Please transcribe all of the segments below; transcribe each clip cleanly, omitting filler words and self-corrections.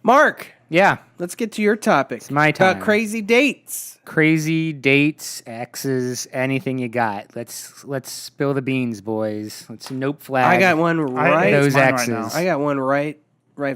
Mark, Yeah. let's get to your topic. It's my time. About crazy dates. Crazy dates, exes, anything you got. Let's spill the beans, boys. Let's nope flag. I got one right. Those mine exes. right now. I got one right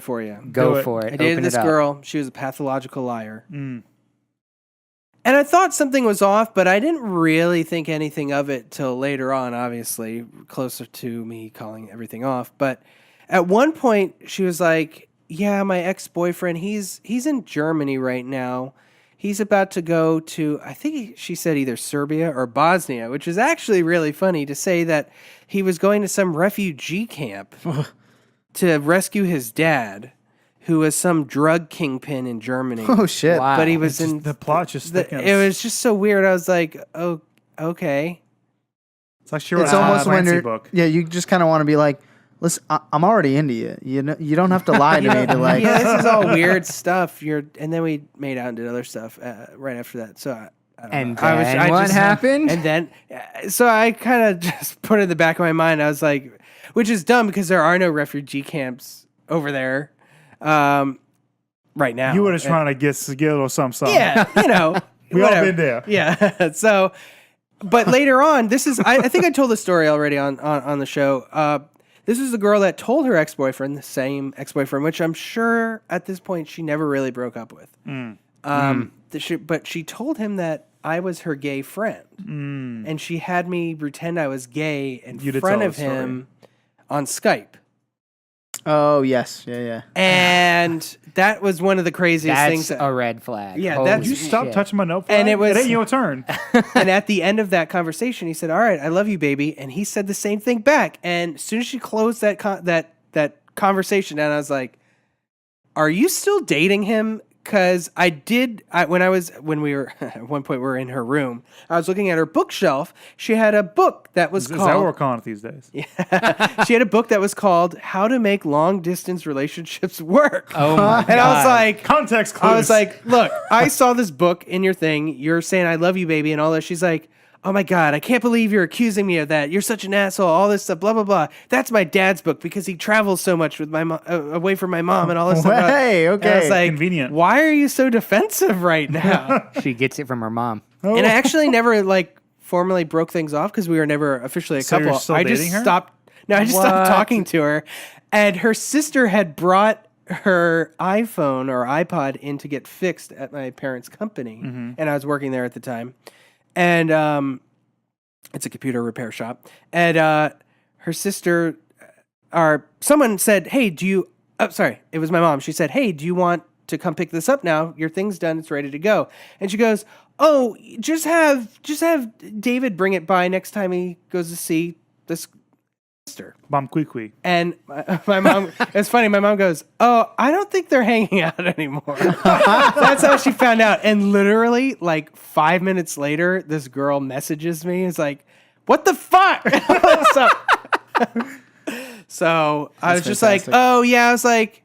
for you. Go Do it. for it. I dated Open this it up. girl. She was a pathological liar. And I thought something was off, but I didn't really think anything of it till later on, obviously, closer to me calling everything off. But at one point, she was like, yeah, my ex-boyfriend, he's in Germany right now. He's about to go to, I think she said either Serbia or Bosnia, which is actually really funny to say that he was going to some refugee camp to rescue his dad, who was some drug kingpin in Germany. Oh shit! Wow. But he was It's in just, the plot just thickens. it was just so weird. I was like, oh, okay. It's like she wrote It's a almost when Clancy you're, book. yeah, you just kind of want to be like, listen, I'm already into you. You know, you don't have to lie to me to like. Yeah, this is all weird stuff. And then we made out and did other stuff right after that. So I don't And know. then what happened? And then, so I kind of just put it in the back of my mind. I was like, which is dumb because there are no refugee camps over there. Right now. You were just trying to get a little something. Yeah, you know. We all whatever. been there. Yeah. So, but later on, this is, I think I told the story already on the show. This is the girl that told her ex-boyfriend, the same ex-boyfriend, which I'm sure at this point she never really broke up with. But she told him that I was her gay friend. And she had me pretend I was gay in You did front tell of the story. him on Skype. Oh yes, yeah. And that was one of the craziest things. That's a red flag. Yeah, Holy that's- You stop shit. touching my notepad. And it was- ain't your turn. And at the end of that conversation, he said, "All right, I love you, baby." And he said the same thing back. And as soon as she closed that conversation, and I was like, "Are you still dating him?" Because when we were at one point we were in her room, I was looking at her bookshelf. She had a book that was Is that what we're called. calling it these days? She had a book that was called "How to Make Long Distance Relationships Work." Oh my And I was God. like, Context clues. I was like, look, I saw this book in your thing. You're saying I love you, baby, and all that. She's like, oh my God, I can't believe you're accusing me of that. You're such an asshole. All this stuff, blah blah blah. That's my dad's book because he travels so much with my away from my mom and all this stuff. Hey, And I was okay. like, Convenient. why are you so defensive right now? She gets it from her mom. And I actually never formally broke things off because we were never officially a So you're couple. still I just dating her? stopped. No, I just stopped What? talking to her, and her sister had brought her iPhone or iPod in to get fixed at my parents' company, and I was working there at the time, and it's a computer repair shop, and her sister or someone said, "Hey, do you?" Oh, sorry, it was my mom. She said, "Hey, do you want to come pick this up now? Your thing's done. It's ready to go." And she goes, "Oh, just have David bring it by next time he goes to see this sister." Bam Kwee. And my mom, it's funny. My mom goes, "Oh, I don't think they're hanging out anymore." That's how she found out. And literally, like 5 minutes later, this girl messages me. It's like, "What the fuck?" So I was just fantastic. like, "Oh yeah." I was like,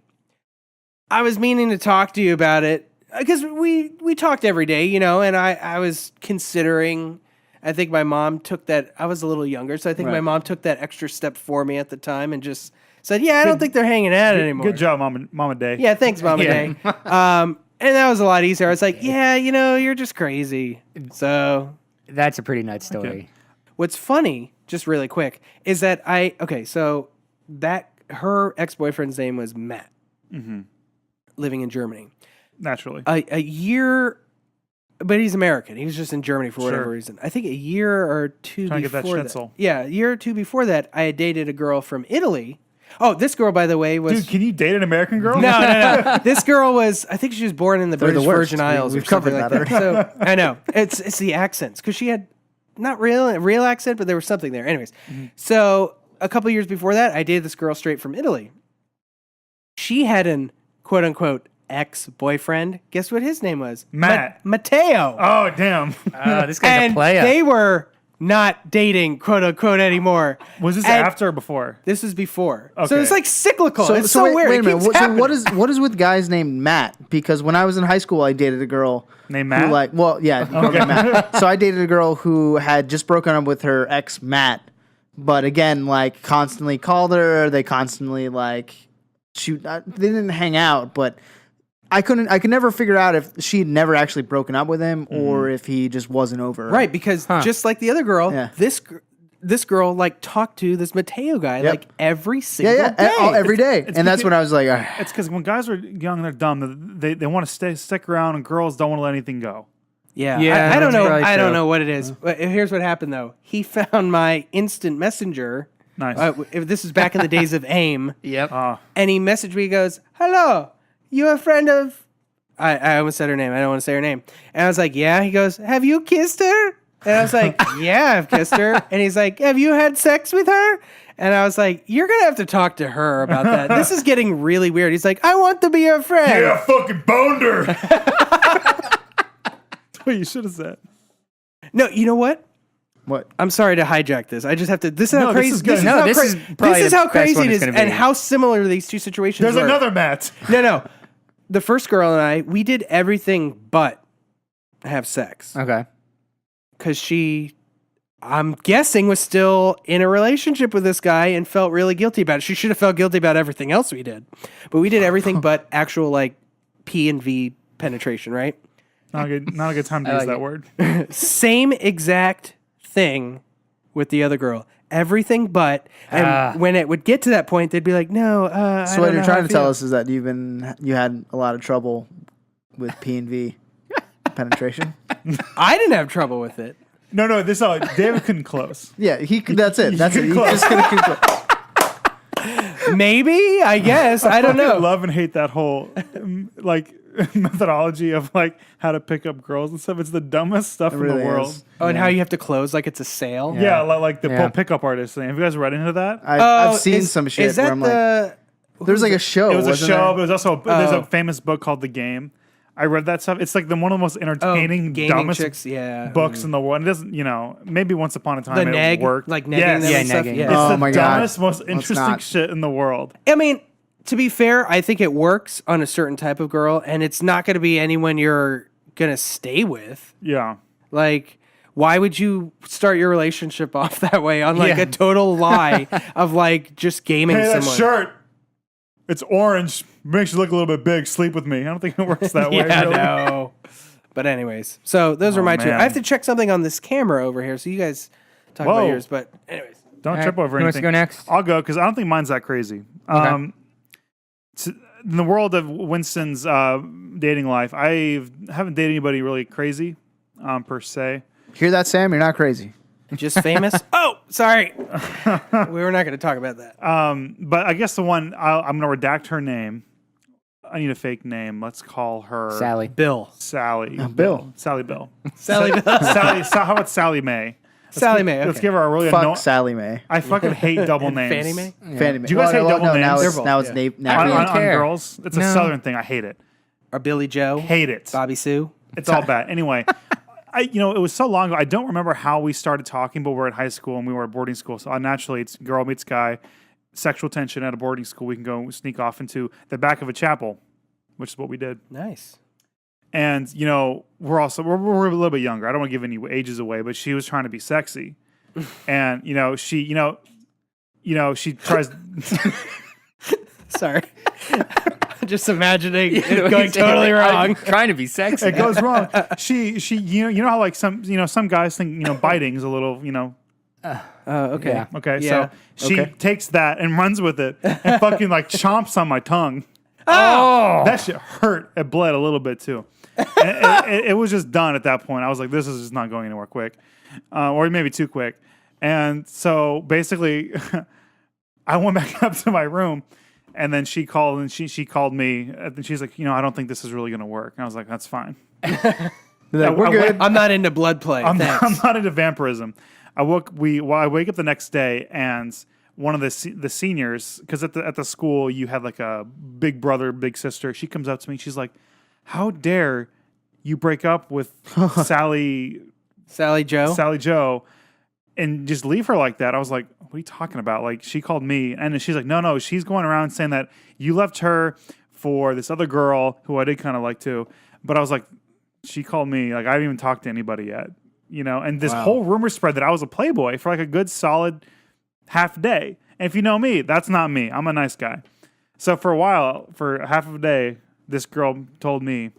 I was meaning to talk to you about it because we talked every day, you know. And I was considering. I think my mom took that. I was a little younger, so I think my Right. mom took that extra step for me at the time and just said, "Yeah, I don't think they're hanging out anymore." Good job, Mama Day. Yeah, thanks, Mama Day. And that was a lot easier. I was like, "Yeah, you know, you're just crazy." So That's a pretty nuts story. what's funny, just really quick, is that so that her ex-boyfriend's name was Matt, living in Germany. Naturally. A year. But he's American. He was just in Germany for whatever Sure. reason. I think a year or two Trying to get that before schnitzel. Yeah, a year or two before that, I had dated a girl from Italy. Oh, this girl, by the way, was... Dude, can you date an American girl? No. This girl was... I think she was born in the They're the British worst. Virgin Isles We've or something covered like that that. So, I know. It's the accents. Because she had not a real accent, but there was something there. Anyways. So, a couple years before that, I dated this girl straight from Italy. She had an quote-unquote ex-boyfriend. Guess what his name was? Matt. Mateo. Oh, damn. This guy's And a player. they were not dating, quote unquote, anymore. Was this And after or before? This was before. So Okay. it's like cyclical. It's so wait, weird. Wait a It minute. keeps So happening. what is with guys named Matt? Because when I was in high school, I dated a girl Named who Matt? okay, Matt. So I dated a girl who had just broken up with her ex Matt, but again, like constantly called her. They constantly like shoot. They didn't hang out, but I could never figure out if she'd never actually broken up with him or if he just wasn't over her. Right, because just like the other girl, Yeah. this girl like talked to this Mateo guy like every single Yeah, day. every day. And that's when I was like, It's because when guys are young, they're dumb. They want to stick around, and girls don't want to let anything go. Yeah, Yeah, I don't that's know. probably I don't true. know what it is. But here's what happened though. He found my instant messenger. Nice. If this is back in the days of AIM, Yep. and he messaged me. He goes, "Hello, you a friend of?" I almost said her name. I don't want to say her name. And I was like, "Yeah." He goes, "Have you kissed her?" And I was like, "Yeah, I've kissed her." And he's like, "Have you had sex with her?" And I was like, "You're gonna have to talk to her about that. This is getting really weird." He's like, "I want to be your friend." fucking boned her. That's what you should have said. No, you know what? what? I'm sorry to hijack this. I just have to. This is how No, this crazy. is good. No, how this is probably this is the how best crazy one it it's is, gonna and be. how similar these two situations. There's were. another Matt. No. The first girl and I, we did everything but have sex Okay. because she, I'm guessing, was still in a relationship with this guy and felt really guilty about it. She should have felt guilty about everything else we did, but we did everything but actual like P and V penetration. Right? Not a good time to I use like that it. word. Same exact thing with the other girl. Everything but, and when it would get to that point, they'd be like, "No." So what you're trying to tell us is that you had a lot of trouble with P&V penetration? I didn't have trouble with it. No, David couldn't close. Yeah, that's it. That's it. He close. just couldn't. Maybe, I guess. I don't I know. love and hate that whole like methodology of like how to pick up girls and stuff. It's the dumbest stuff in really the world. is. Oh, and how you have to close like it's a sale. Yeah, like the Yeah. pickup artist thing. Have you guys read into that? I've seen some shit Is that where I'm like, the? there's like a show. It was a wasn't show, there? but it was also there's Oh. a famous book called The Game. I read that stuff. It's like one of the most entertaining, gaming dumbest chicks, yeah. books in the world. It doesn't, maybe once upon a time The it neg, worked. like negging yes. them Yeah, and stuff. negging. Yeah. It's Oh the my God. dumbest, most it's interesting not. shit in the world. I mean, to be fair, I think it works on a certain type of girl, and it's not going to be anyone you're going to stay with. Yeah. Like, why would you start your relationship off that way on like Yeah. a total lie of like just gaming Hey, that someone? shirt. It's orange. Makes you look a little bit big. Sleep with me. I don't think it works that way. Yeah, really. no. But anyways, so those are my two. man. I have to check something on this camera over here, so you guys talk about Whoa. yours. But anyways, Don't All trip right, over who wants anything. to go next? I'll go because I don't think mine's that crazy. In the world of Winston's dating life, I haven't dated anybody really crazy per se. Hear that, Sam? You're not crazy. just famous. Oh, sorry, we were not going to talk about that. But I guess the one I'm going to redact her name. I need a fake name. Let's call her Sally. Bill, Sally. Bill. Sally Bill. Sally, Bill. How about Sally Mae? Sally Mae. Let's Okay. give her a really Fuck annoying. Sally Mae. I fucking hate double names. Fannie Mae. Fannie Mae. Do you guys hate double no, names? Now They're it's, both, now it's yeah. Nate. On, Now really on care. girls, it's a No. Southern thing. I hate it. Or Billy Joe, Hate it. Bobby Sue. It's all bad. Anyway, it was so long ago. I don't remember how we started talking, but we're at high school and we were at boarding school. So naturally, it's girl meets guy, sexual tension at a boarding school. We can go sneak off into the back of a chapel, which is what we did. Nice. And we're a little bit younger. I don't want to give any ages away, but she was trying to be sexy, and she tries. Sorry. Just imagining it What going you saying? totally I'm wrong. trying to be sexy. It goes wrong. She how like some guys think biting is a little Okay. Yeah. okay. Yeah. So she Okay. takes that and runs with it and fucking like chomps on my tongue. Oh, That shit hurt. It bled a little bit too. And it was just done at that point. I was like, this is just not going anywhere quick, or maybe too quick. And so basically, I went back up to my room, and then she called and she called me, and she's like, I don't think this is really going to work. And I was like, that's fine. They're like, we're I good. I'm not into blood play. I'm Thanks. not into vampirism. I wake up the next day and one of the seniors, because at the school you had like a big brother, big sister. She comes up to me. She's like, "How dare you break up with Sally Joe. and just leave her like that?" I was like, "What are you talking about?" Like she called me, and then she's like, "No, she's going around saying that you left her for this other girl who I did kind of like too." But I was like, she called me. Like I haven't even talked to anybody yet, And this whole rumor spread that I was a playboy for like a good solid half day. And if you know me, that's not me. I'm a nice guy. So for a while, for half of a day, this girl told me,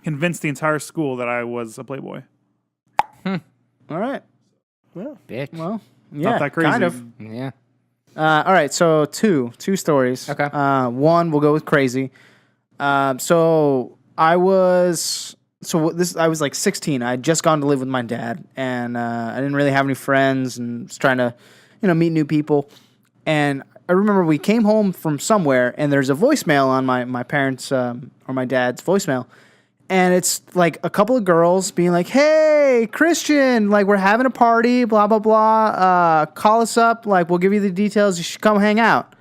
convinced the entire school that I was a playboy. All right. Bitch. Well, yeah, Not that crazy. kind of. Yeah. All right, so two stories. Okay. One, we'll go with crazy. So I was like 16. I had just gone to live with my dad, and I didn't really have any friends, and was trying to, meet new people. And I remember we came home from somewhere, and there's a voicemail on my parents' or my dad's voicemail. And it's like a couple of girls being like, "Hey, Christian, like we're having a party, blah, blah, blah. Call us up. Like we'll give you the details. You should come hang out."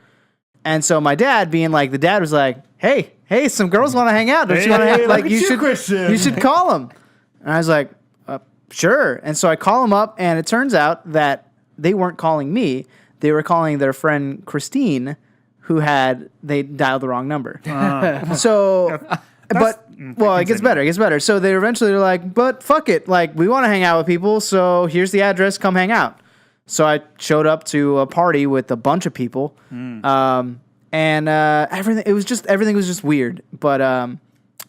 And so my dad being like, the dad was like, Hey, some girls want to hang out. Don't you want to hang like you should, Christian. you should call them. And I was like, sure. And so I call them up, and it turns out that they weren't calling me. They were calling their friend Christine, who they dialed the wrong number. So... But it gets better. It gets better. So they eventually were like, "But fuck it, like we want to hang out with people. So here's the address. Come hang out." So I showed up to a party with a bunch of people, and everything. Everything was just weird. But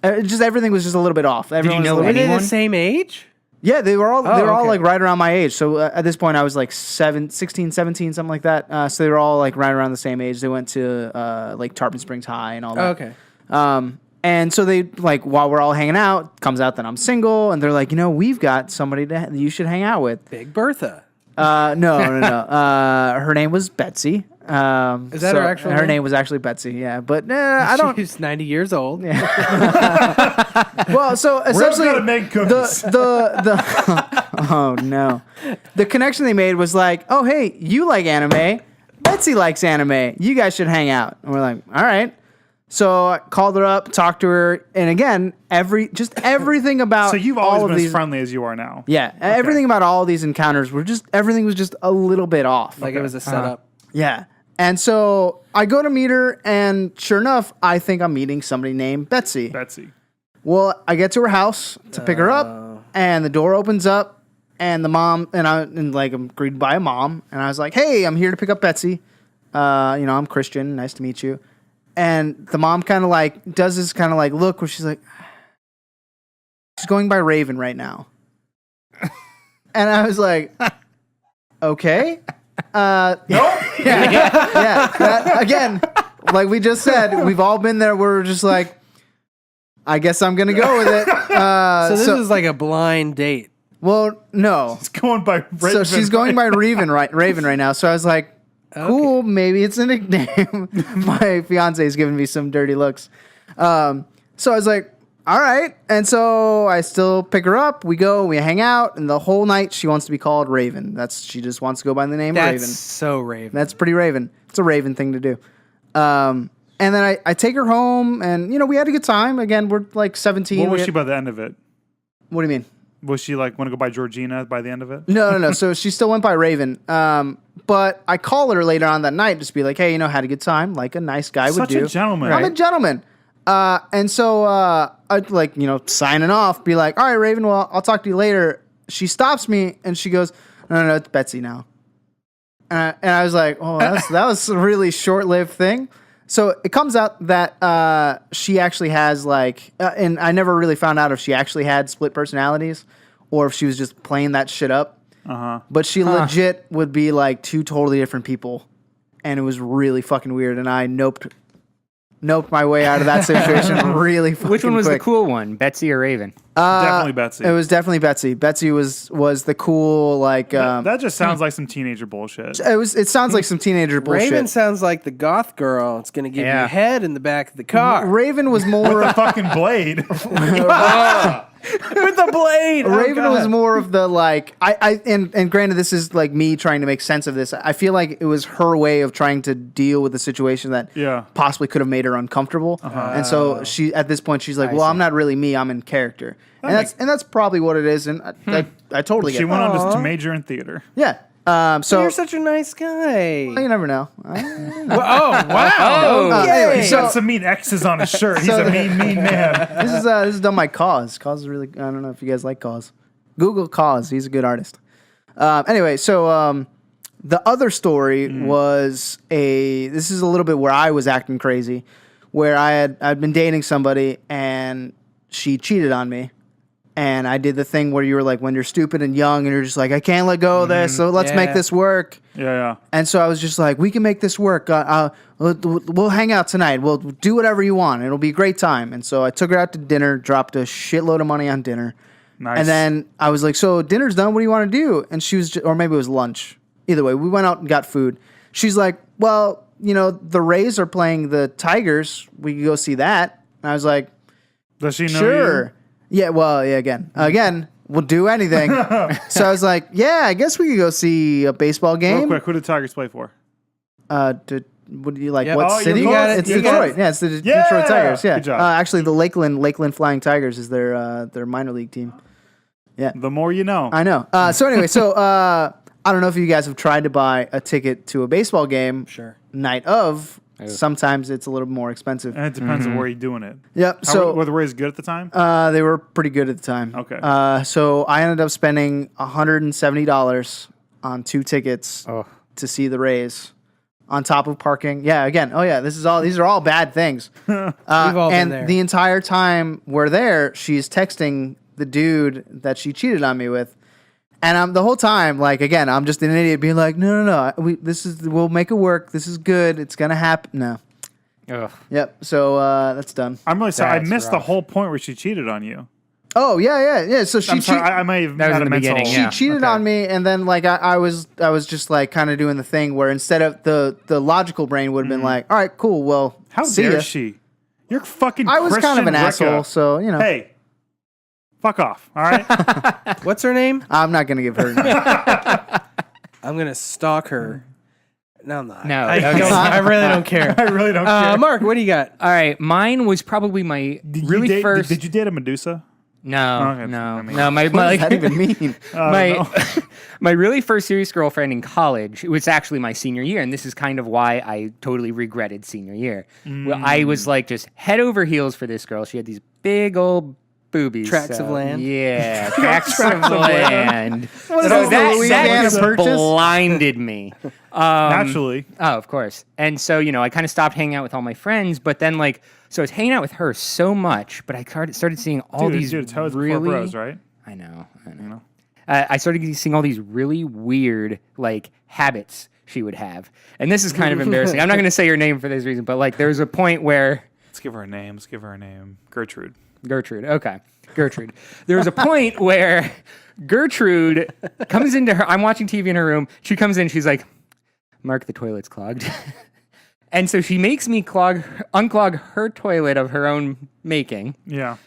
everything was just a little bit off. Everyone know Were they anyone? the same age? Yeah, they were all okay. like right around my age. So at this point, I was like 16, 17, something like that. So they were all like right around the same age. They went to like Tarpon Springs High and all that. Okay. And so they, like, while we're all hanging out, comes out that I'm single, and they're like, we've got somebody that you should hang out with. Big Bertha. No. Her name was Betsy. Is that her actual Her name? name was actually Betsy, yeah. But I don't... She's 90 years old. Well, so essentially... gonna make cookies. Oh, no. The connection they made was like, oh, hey, you like anime. Betsy likes anime. You guys should hang out. And we're like, all right. So I called her up, talked to her, and again, everything about So you've all always of been these, as friendly as you are now. yeah, everything about all of these encounters everything was just a little bit off. Like it was a setup. Yeah, and so I go to meet her, and sure enough, I think I'm meeting somebody named Betsy. Well, I get to her house to pick her up, and the door opens up, and the mom I'm greeted by a mom, and I was like, "Hey, I'm here to pick up Betsy. I'm Christian. Nice to meet you." And the mom kind of like does this kind of like look where she's like, she's going by Raven right now. And I was like, okay. Nope. Yeah. Again, like we just said, we've all been there. We're just like, I guess I'm going to go with it. So this is like a blind date. Well, no. It's going by Raven. So she's going by Raven right now. So I was like, cool, maybe it's a nickname. My fiance is giving me some dirty looks. So I was like, all right. And so I still pick her up. We hang out, and the whole night she wants to be called Raven. She just wants to go by the name That's Raven. so Raven. That's pretty Raven. It's a Raven thing to do. And then I take her home, and, we had a good time. Again, we're like 17. What was she by the end of it? What do you mean? Was she like want to go by Georgina by the end of it? No. So she still went by Raven. But I call her later on that night just be like, hey, had a good time, like a nice guy would do. Such a gentleman. I'm a gentleman. And so I'd like, signing off, be like, all right, Raven, well, I'll talk to you later. She stops me and she goes, no, it's Betsy now. And I was like, oh, that was a really short-lived thing. So it comes out that she actually has like, and I never really found out if she actually had split personalities or if she was just playing that shit up. But she legit would be like two totally different people, and it was really fucking weird. And I noped my way out of that situation really fucking Which one was quick. the cool one, Betsy or Raven? Definitely Betsy. It was definitely Betsy. Betsy was the cool like. That just sounds like some teenager bullshit. It sounds like some teenager bullshit. Raven sounds like the goth girl. It's going to give you a head in the back of the car. Raven was more The fucking blade. With the blade. Raven was more of the like and granted this is like me trying to make sense of this. I feel like it was her way of trying to deal with the situation that possibly could have made her uncomfortable. And so she at this point she's like, well, I'm not really me, I'm in character. And that's probably what it is, and I totally get it. She went on to major in theater. Yeah. So You're such a nice guy. you never know. Oh, wow. Anyway, He's got some mean X's on his shirt. He's a mean man. This is done by Cause. Cause is really, I don't know if you guys like Cause. Google Cause. He's a good artist. Anyway, so the other story was this is a little bit where I was acting crazy. where I'd been dating somebody and she cheated on me. And I did the thing where you were like, when you're stupid and young and you're just like, I can't let go of this, so let's make this work. Yeah. And so I was just like, we can make this work. We'll hang out tonight. We'll do whatever you want. It'll be a great time. And so I took her out to dinner, dropped a shitload of money on dinner. Nice. And then I was like, so dinner's done. What do you want to do? And she was, or maybe it was lunch. Either way, we went out and got food. She's like, well, the Rays are playing the Tigers. We can go see that. And I was like, does she know sure. you? Yeah, well, yeah, again, we'll do anything. So I was like, yeah, I guess we could go see a baseball game. Real quick, who did Tigers play for? What do you like? Yep. What city? you got it, It's you got Detroit. it. Yeah, it's the Detroit Tigers. Yeah. Good job. Actually, the Lakeland Flying Tigers is their minor league team. Yeah. The more you know. I know. So anyway, I don't know if you guys have tried to buy a ticket to a baseball game. Sure. Night of. Sometimes it's a little more expensive. And it depends on where you're doing it. Yep. Were the Rays good at the time? They were pretty good at the time. Okay. So I ended up spending $170 on 2 tickets to see the Rays, on top of parking. Yeah. Again. Oh yeah. These are all bad things. We've all been and there. the entire time we're there, she's texting the dude that she cheated on me with. And I'm the whole time, like, again, I'm just an idiot being like, no. We'll make it work. This is good. It's going to happen. No. Ugh. Yep. So that's done. I'm really sorry. I That's missed the rough. whole point where she cheated on you. Oh, yeah. So she I'm sorry. I might have That was had in a the mental. beginning, She yeah. cheated on me, and then like I was just like kind of doing the thing where instead of the logical brain would have been like, all right, cool, well, How see dare ya. she? You're fucking I was kind of Christian an Ricka. asshole, so Hey, fuck off, all right? What's her name? I'm not gonna give her. a name. I'm gonna stalk her. No, I'm not. No, I, okay. I really don't care. I really don't care. Mark, what do you got? All right, mine was probably my really first. Did you date a Medusa? No, Okay, no, I mean- no. My What does that even mean? my really first serious girlfriend in college. It was actually my senior year, and this is kind of why I totally regretted senior year. Well, I was like just head over heels for this girl. She had these big old boobies. Tracts of land? Yeah, tracts of land. What is So this, the that Louisiana just Purchase? blinded me. Naturally. Oh, of course. And so, I kind of stopped hanging out with all my friends, but then so I was hanging out with her so much, but I started seeing all these Dude, it's how it's before really bros, right? I know. I started seeing all these really weird habits she would have, and this is kind of embarrassing. I'm not going to say her name for this reason, but there was a point where Let's give her a name. Gertrude. Gertrude. Okay, Gertrude. There was a point where Gertrude comes into her. I'm watching TV in her room. She comes in. She's like, "Mark, the toilet's clogged." And so she makes me unclog her toilet of her own making, Yeah.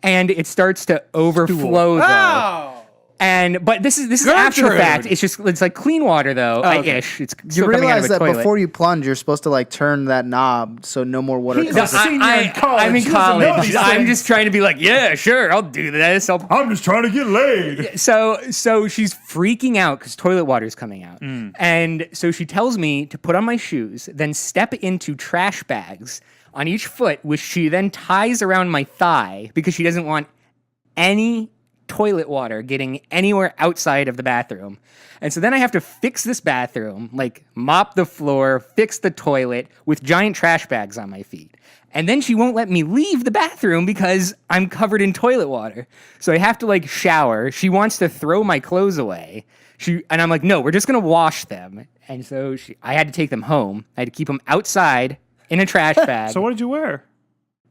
and it starts to overflow though. Oh, But this is after the Gertrude. fact. It's like clean water though, okay. ish. It's You still coming out of realize a that toilet. before you plunge, you're supposed to turn that knob so no more water He's comes. a senior in college. I'm in He doesn't know college. these I'm things. just trying to be like, yeah, sure, I'll do this. I'm just trying to get laid. So she's freaking out because toilet water is coming out. And so she tells me to put on my shoes, then step into trash bags on each foot, which she then ties around my thigh because she doesn't want any toilet water getting anywhere outside of the bathroom. And so then I have to fix this bathroom, mop the floor, fix the toilet with giant trash bags on my feet. And then she won't let me leave the bathroom because I'm covered in toilet water. So I have to shower. She wants to throw my clothes away. And I'm like, no, we're just going to wash them. And so I had to take them home. I had to keep them outside in a trash bag. So what did you wear?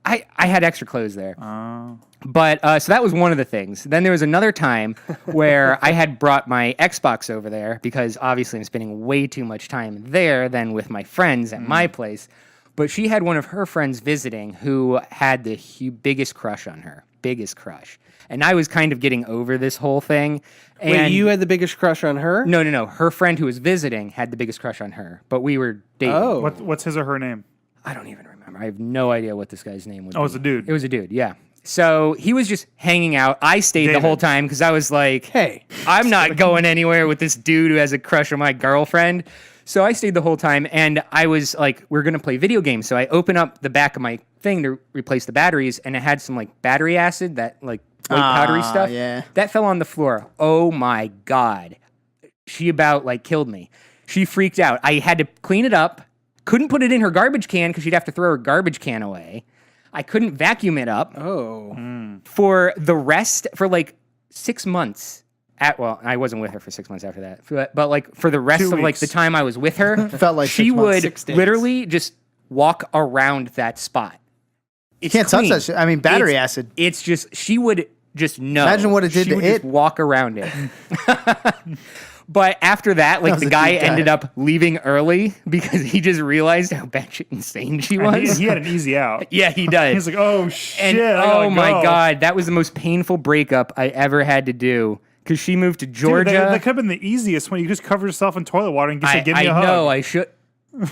I had extra clothes there. Oh. But so that was one of the things. Then there was another time where I had brought my Xbox over there because obviously I'm spending way too much time there than with my friends at my place. But she had one of her friends visiting who had the biggest crush on her. Biggest crush. And I was kind of getting over this whole thing. And wait, you had the biggest crush on her? No. Her friend who was visiting had the biggest crush on her. But we were dating. Oh. What's his or her name? I don't even remember. I have no idea what this guy's name was. Oh, it's a dude. It was a dude, yeah. So he was just hanging out. I stayed the David. whole time because I was like, Hey. I'm not going anywhere with this dude who has a crush on my girlfriend. So I stayed the whole time, and I was like, we're going to play video games. So I open up the back of my thing to replace the batteries, and it had some battery acid, that white powdery stuff. Yeah. That fell on the floor. Oh my God. She about killed me. She freaked out. I had to clean it up, Couldn't put it in her garbage can because she'd have to throw her garbage can away. I couldn't vacuum it up for like 6 months. I wasn't with her for 6 months after that, but like for the rest 2 of like weeks. the time I was with her, Felt like she 6 months, would 6 days. literally just walk around that spot. You can't touch that shit. I mean, battery acid. It's just she would just know. Imagine what it did she to would it. Just walk around it. But after that, like was the a guy deep dive. ended up leaving early because he just realized how batshit insane she And was. he had an easy out. Yeah, he does. He's like, oh shit! And I gotta oh my go. god, that was the most painful breakup I ever had to do because she moved to Dude, Georgia. that could have been the easiest one. You just cover yourself in toilet water and just say, give me a hug. I know I should.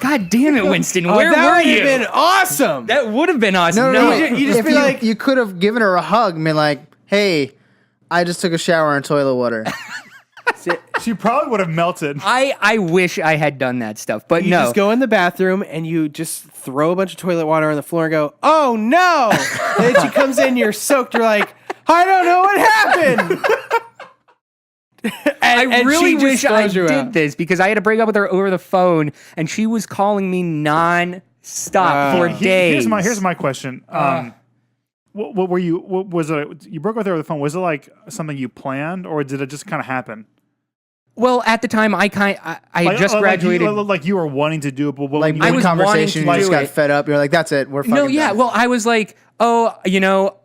God damn it, Winston, Oh, where that were would you? have been awesome. That would have been awesome. No. You just If be like- you could have given her a hug and been like, "Hey, I just took a shower in toilet water." She probably would have melted. I wish I had done that stuff, but You no. just go in the bathroom and you just throw a bunch of toilet water on the floor and go, "Oh no!" And then she comes in, you're soaked. You're like, "I don't know what happened." I really she just wish I throws you did out. this because I had to break up with her over the phone, and she was calling me non-stop for days. Here's my question. What were you? What was it? You broke with her over the phone. Was it like something you planned, or did it just kind of happen? Well, at the time, I just graduated. Like you were wanting to do it, but Like I mid was conversation, wanting you to just do got it. fed up. You're like, "That's it. We're fucking No, yeah. done." Well, I was like, oh,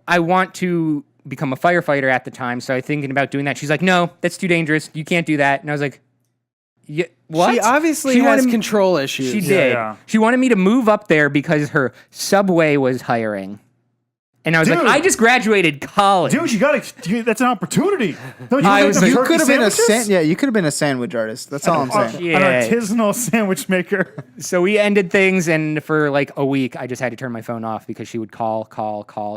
I want to become a firefighter at the time, so I was thinking about doing that. She's like, no, that's too dangerous. You can't do that. And I was like, yeah, what? She obviously She has wanted me- control issues. She did. yeah. She wanted me to move up there because her Subway was hiring. And I was like, Dude. I just graduated college. Dude, you got to. That's an opportunity. Don't you I make was the like- You turkey could have been sandwiches? you could have been a sandwich artist. That's all I'm saying. Yeah. An artisanal sandwich maker. So we ended things, and for like a week, I just had to turn my phone off because she would call.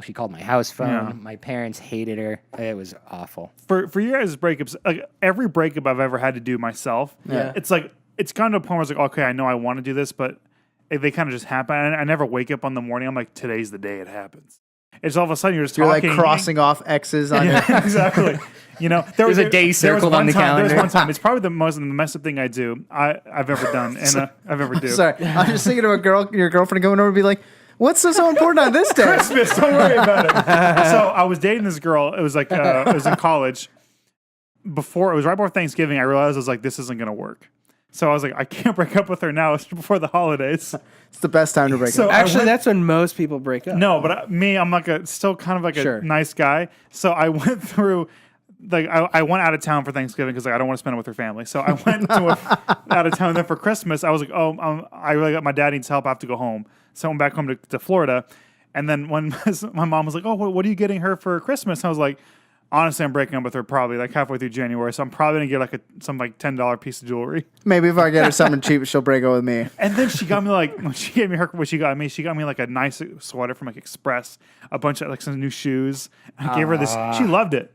She called my house phone. Yeah. My parents hated her. It was awful. For your guys' breakups, like every breakup I've ever had to do myself, it's like it's gotten to a point where it's like, okay, I know I want to do this, but they kind of just happen. I never wake up on the morning. I'm like, today's the day it happens. It's all of a sudden you're just You're talking. like crossing off X's on your. Yeah, exactly. You know, There's a day circled on the There was calendar. one time. It's probably the most messed up thing I've ever done, and I've ever do. Sorry, I'm just thinking of your girlfriend going over and be like, "What's so important on this day?" Christmas. Don't worry about it. So I was dating this girl. It was like it was in college. It was right before Thanksgiving. I realized I was like, this isn't gonna work. So I was like, I can't break up with her now. It's before the holidays. It's the best time to break So up. Actually, that's when most people break up. No, but I'm like still kind of like Sure. a nice guy. So I went through, like I went out of town for Thanksgiving because I don't want to spend it with her family. So I went out of town. Then for Christmas, I was like, I really got my dad needs help. I have to go home. So I went back home to Florida. And then when my mom was like, oh, what are you getting her for Christmas? I was like, honestly, I'm breaking up with her probably like halfway through January. So I'm probably gonna get like some like $10 piece of jewelry. Maybe if I get her something cheap, she'll break up with me. And then she got me like when she gave me what she got me like a nice sweater from like Express, a bunch of like some new shoes. I gave her this. She loved it.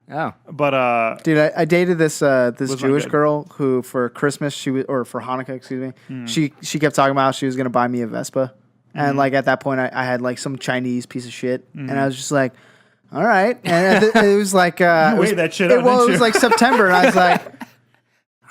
Oh. But Dude, I dated this not Jewish good. girl who for Christmas or for Hanukkah, excuse me, she kept talking about how she was gonna buy me a Vespa, and like at that point I had like some Chinese piece of shit, and I was just like, all right, and it was like You weighed that shit out, well, didn't it was you? like September, and I was like,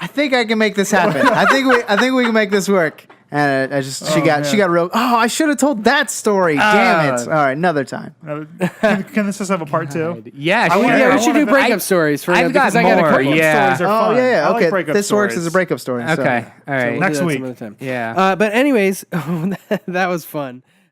I think I can make this happen. I think we can make this work. And she got real. Oh, I should have told that story. Damn it! All right, another time. can this just have a part two? Yeah, I sure. wanna- Yeah, I we should do wanna- breakup stories for I've because got I got more, a couple. yeah. Stories are Oh fun. yeah, I like okay. breakup This works as stories. a breakup story. so- Okay, all right. We'll do Next that some week. other time. Yeah. But anyways, that was fun.